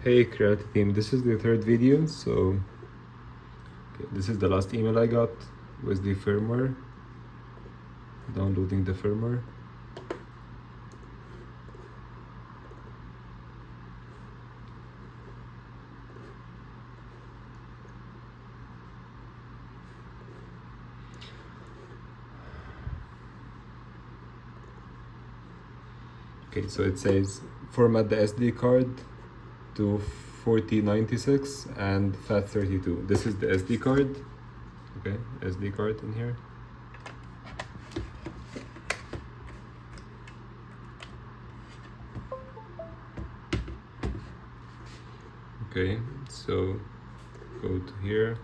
Hey Creative Team, this is the third video, so this is the last email I got with the firmware, downloading the firmware. Okay, so it says format the SD card to 4096 and FAT32. This is the SD card. Okay, SD card in here. Okay, so go to here,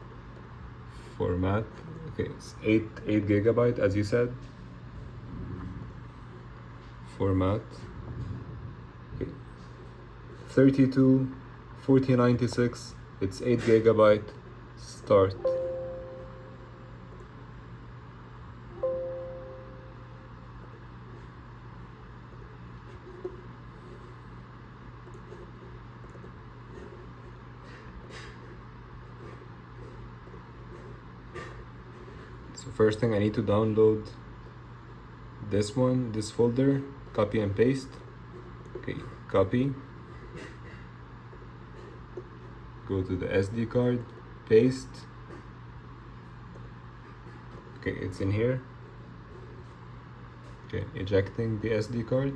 format. Okay, it's 8 gigabyte as you said. Format. Okay. 32 4096. It's 8 gigabyte. Start. So first thing, I need to download this one, this folder, copy and paste. Okay, copy. Go to the SD card, paste. Okay, it's in here. Okay, ejecting the SD card.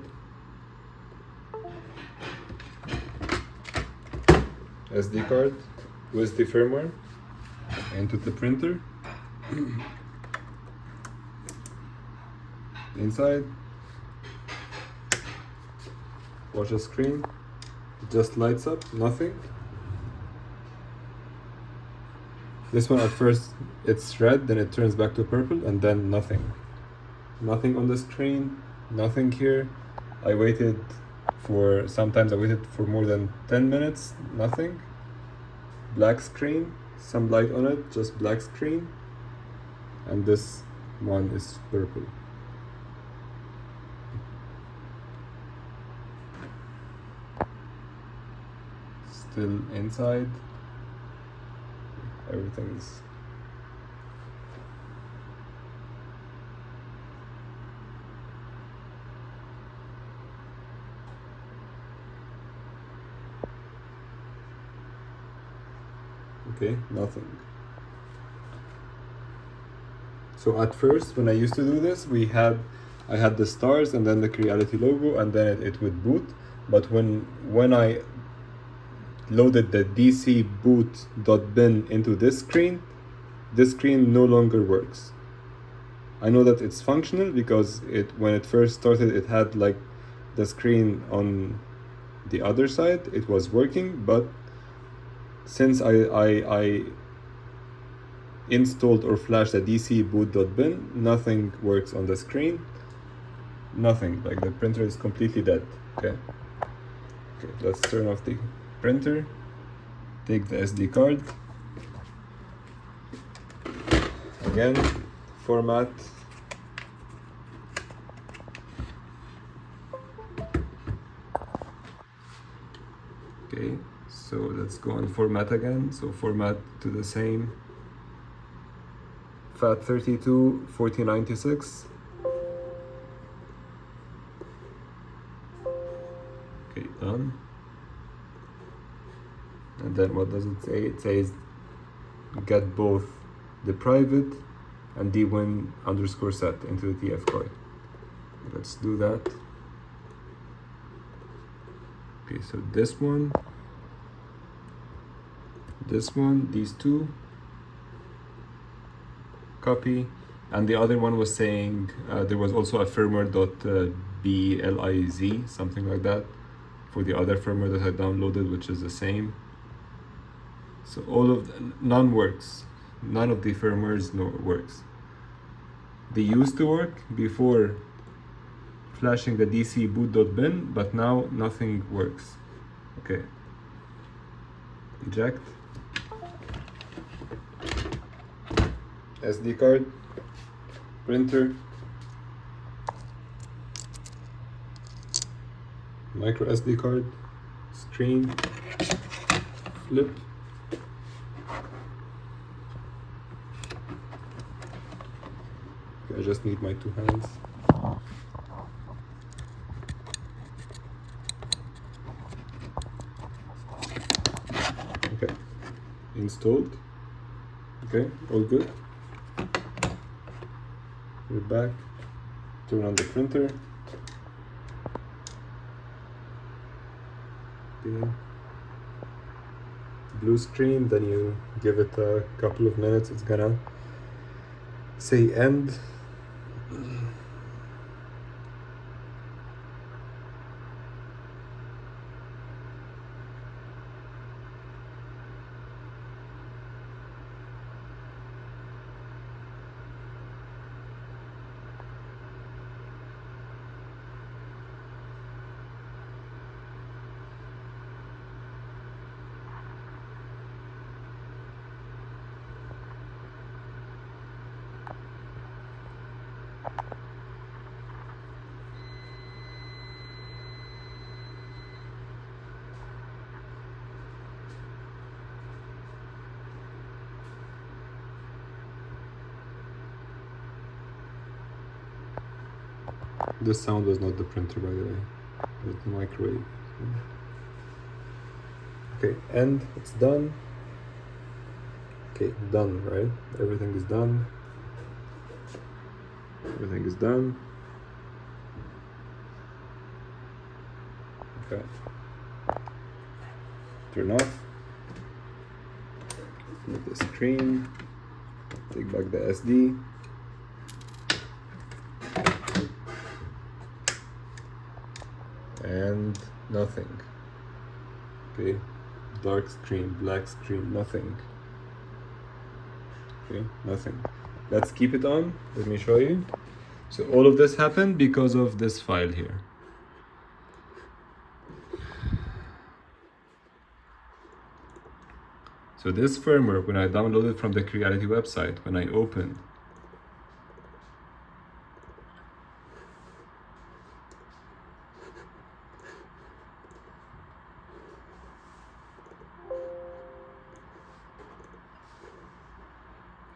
SD card with the firmware into the printer. Inside, watch the screen, it just lights up, nothing. This one at first it's red, then it turns back to purple, and then nothing. Nothing on the screen, nothing here. Sometimes I waited for more than 10 minutes, nothing. Black screen, some light on it, just black screen. And this one is purple. Still inside, everything is okay, nothing. So at first, when I used to do this, I had the stars and then the Creality logo, and then it would boot. But when I loaded the dcboot.bin into this screen no longer works. I know that it's functional because when it first started, it had like the screen on the other side, it was working, but since I installed or flashed the dcboot.bin, nothing works on the screen. Nothing, like the printer is completely dead. Okay, let's turn off the printer, take the SD card, again, format, okay, so let's go on format again, so format to the same, FAT32 4096, okay, done. And then what does it say? It says get both the private and dwin_set into the TF card. Let's do that. Okay, so this one, these two, copy. And the other one was saying there was also a firmware.bliz, something like that, for the other firmware that I downloaded, which is the same. So none works. None of the firmwares works. They used to work before flashing the dcboot.bin, but now nothing works. Okay. Eject. SD card, printer, micro SD card, screen, flip. I just need my 2 hands. Okay, installed. Okay, all good. Put it back, turn on the printer. Okay. Blue screen, then you give it a couple of minutes, it's gonna say end. This sound was not the printer, by the way. It was the microwave. Okay, and it's done. Okay, done, right? Everything is done. Everything is done. Okay. Turn off. Flip the screen. Take back the SD. And nothing. Okay, dark screen, black screen, nothing. Okay, nothing. Let's keep it on. Let me show you. So all of this happened because of this file here. So this firmware, when I downloaded from the Creality website, when I opened,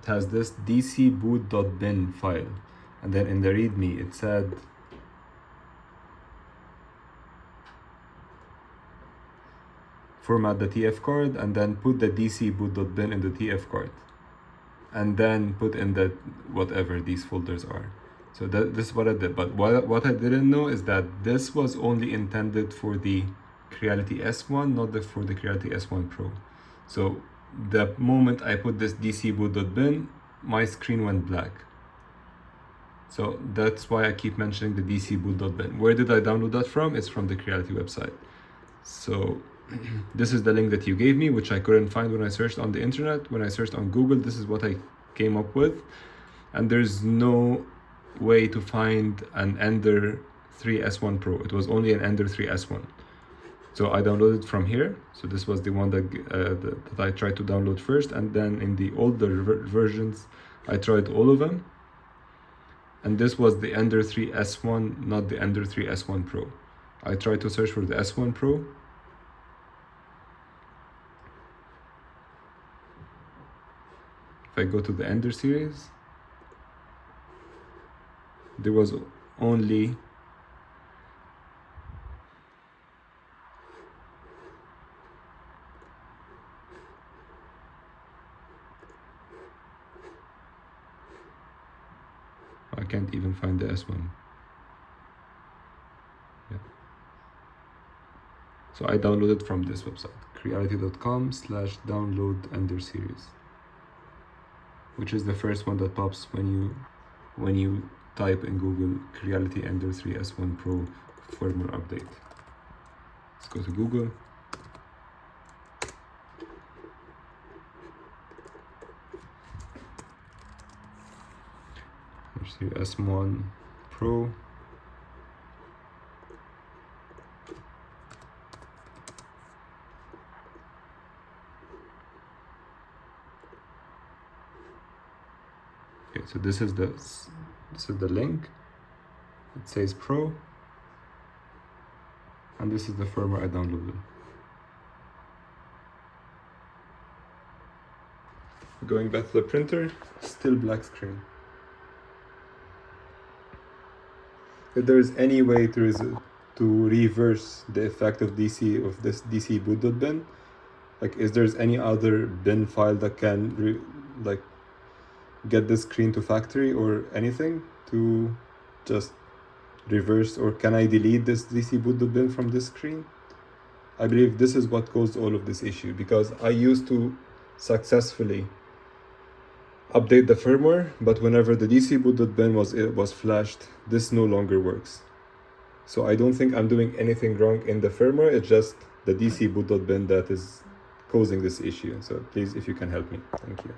it has this dcboot.bin file, and then in the readme it said format the TF card and then put the dcboot.bin in the TF card, and then put in the whatever these folders are. So this is what I did, but what I didn't know is that this was only intended for the Creality S1, not for the Creality S1 Pro. So the moment I put this dcboot.bin, my screen went black. So that's why I keep mentioning the dcboot.bin. Where did I download that from? It's from the Creality website. So this is the link that you gave me, which I couldn't find when I searched on the internet. When I searched on Google, this is what I came up with. And there's no way to find an Ender 3 S1 Pro. It was only an Ender 3 S1. So I downloaded from here. So this was the one that I tried to download first, and then in the older versions I tried all of them, and this was the Ender 3 S1, not the Ender 3 S1 Pro. I tried to search for the S1 Pro. If I go to the Ender series, there was only I can't even find the S1. Yeah. So I downloaded from this website, creality.com/download Ender series, which is the first one that pops when you type in Google Creality Ender 3 S1 Pro firmware update. Let's go to Google. S1 Pro. Okay, so this is the link. It says Pro, and this is the firmware I downloaded. Going back to the printer, still black screen. If there is any way to reverse the effect of this DC boot.bin, like is there's any other bin file that can like get this screen to factory or anything to just reverse, or can I delete this DC boot.bin from this screen? I believe this is what caused all of this issue, because I used to successfully update the firmware, but whenever the DC boot.bin was flashed, this no longer works. So I don't think I'm doing anything wrong in the firmware, it's just the DC boot.bin that is causing this issue. So please, if you can help me, thank you.